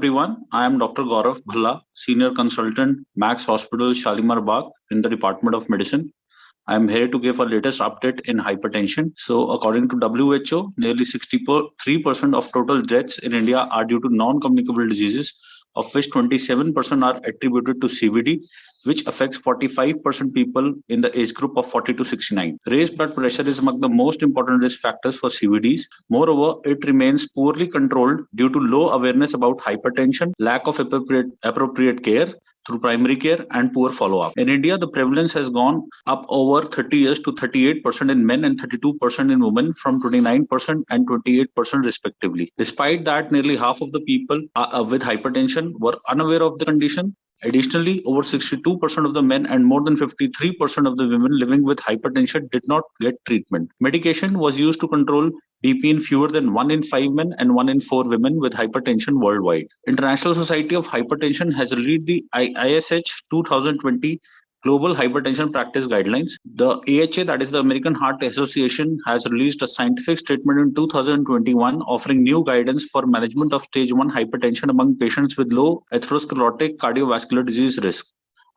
everyone. I am Dr. Gaurav Bhalla, Senior Consultant, Max Hospital, Shalimar Bagh in the Department of Medicine. I am here to give a latest update in hypertension. So, according to WHO, nearly 63% of total deaths in India are due to non-communicable diseases, of which 27% are attributed to CVD, which affects 45% people in the age group of 40 to 69. Raised blood pressure is among the most important risk factors for CVDs. Moreover, it remains poorly controlled due to low awareness about hypertension, lack of appropriate care through primary care, and poor follow-up. In India, the prevalence has gone up over 30 years to 38% in men and 32% in women, from 29% and 28% respectively. Despite that, nearly half of the people with hypertension were unaware of the condition. Additionally, over 62% of the men and more than 53% of the women living with hypertension did not get treatment. Medication was used to control BP in fewer than 1 in 5 men and 1 in 4 women with hypertension worldwide. International Society of Hypertension has released the ISH 2020 Global Hypertension Practice Guidelines. The AHA, that is the American Heart Association, has released a scientific statement in 2021 offering new guidance for management of stage 1 hypertension among patients with low atherosclerotic cardiovascular disease risk.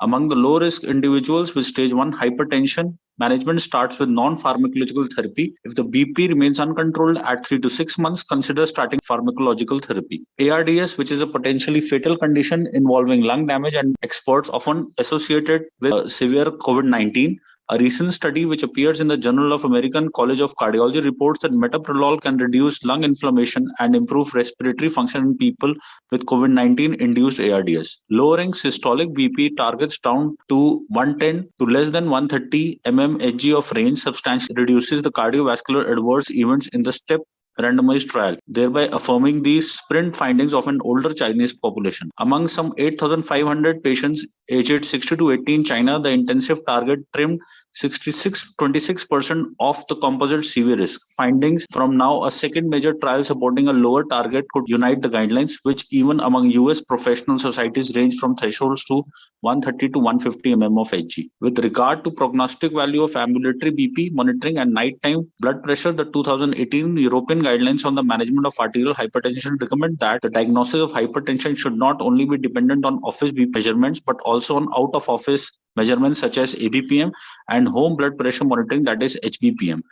Among the low-risk individuals with stage 1 hypertension, management starts with non-pharmacological therapy. If the BP remains uncontrolled at 3 to 6 months, consider starting pharmacological therapy. ARDS, which is a potentially fatal condition involving lung damage and experts often associated with severe COVID-19. A recent study which appears in the Journal of American College of Cardiology reports that metoprolol can reduce lung inflammation and improve respiratory function in people with COVID-19 induced ARDS. Lowering systolic BP targets down to 110 to less than 130 mmHg of range substantially reduces the cardiovascular adverse events in the STEP randomized trial, thereby affirming these sprint findings of an older Chinese population. Among some 8,500 patients aged 60 to 80 in China, the intensive target trimmed 26% of the composite CV risk. Findings from now a second major trial supporting a lower target could unite the guidelines, which even among US professional societies range from thresholds to 130 to 150 mm of Hg. With regard to prognostic value of ambulatory BP monitoring and nighttime blood pressure, the 2018 European guidelines on the management of arterial hypertension recommend that the diagnosis of hypertension should not only be dependent on office BP measurements, but also on out-of-office measurements such as ABPM and home blood pressure monitoring, that is HBPM.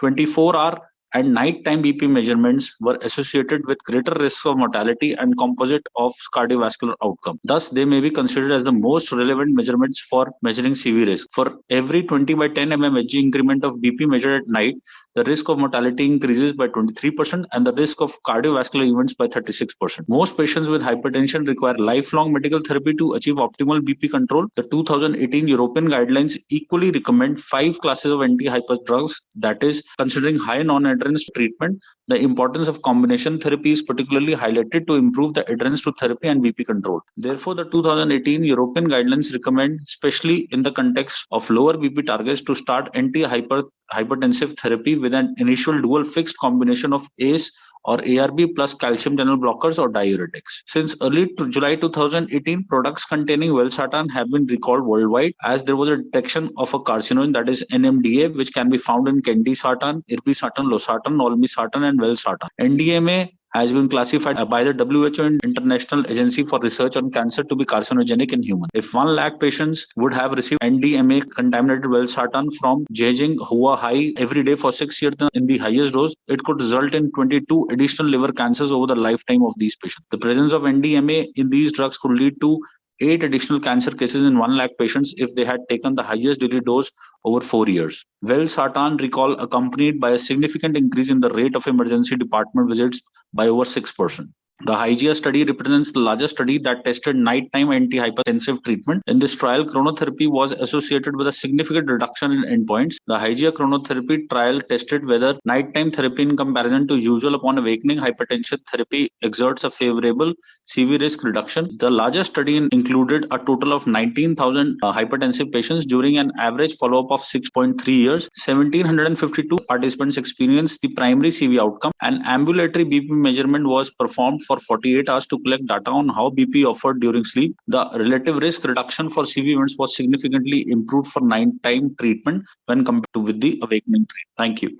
24-hour and nighttime BP measurements were associated with greater risks of mortality and composite of cardiovascular outcome. Thus, they may be considered as the most relevant measurements for measuring CV risk. For every 20 by 10 mmHg increment of BP measured at night, the risk of mortality increases by 23% and the risk of cardiovascular events by 36%. Most patients with hypertension require lifelong medical therapy to achieve optimal BP control. The 2018 European guidelines equally recommend 5 classes of anti-hyper drugs, that is, considering high non-adherence treatment. The importance of combination therapy is particularly highlighted to improve the adherence to therapy and BP control. Therefore, the 2018 European guidelines recommend, especially in the context of lower BP targets, to start anti-hypertensive therapy with an initial dual fixed combination of ACE or ARB plus calcium channel blockers or diuretics. Since early July 2018, products containing valsartan have been recalled worldwide as there was a detection of a carcinogen, that is NMDA, which can be found in candesartan, irbesartan, losartan, olmesartan and valsartan. NDMA has been classified by the WHO International Agency for Research on Cancer to be carcinogenic in humans. If 1 lakh patients would have received NDMA contaminated valsartan from Beijing Hua High every day for 6 years in the highest dose, it could result in 22 additional liver cancers over the lifetime of these patients. The presence of NDMA in these drugs could lead to 8 additional cancer cases in 1 lakh patients if they had taken the highest daily dose over 4 years. Valsartan recall accompanied by a significant increase in the rate of emergency department visits by over 6%. The HYGEA study represents the largest study that tested nighttime antihypertensive treatment. In this trial, chronotherapy was associated with a significant reduction in endpoints. The HYGEA chronotherapy trial tested whether nighttime therapy in comparison to usual upon awakening hypertension therapy exerts a favorable CV risk reduction. The largest study included a total of 19,000 hypertensive patients during an average follow-up of 6.3 years. 1,752 participants experienced the primary CV outcome. An ambulatory BP measurement was performed for 48 hours to collect data on how BP offered during sleep. The relative risk reduction for CV events was significantly improved for nighttime treatment when compared with the awakening treatment. Thank you.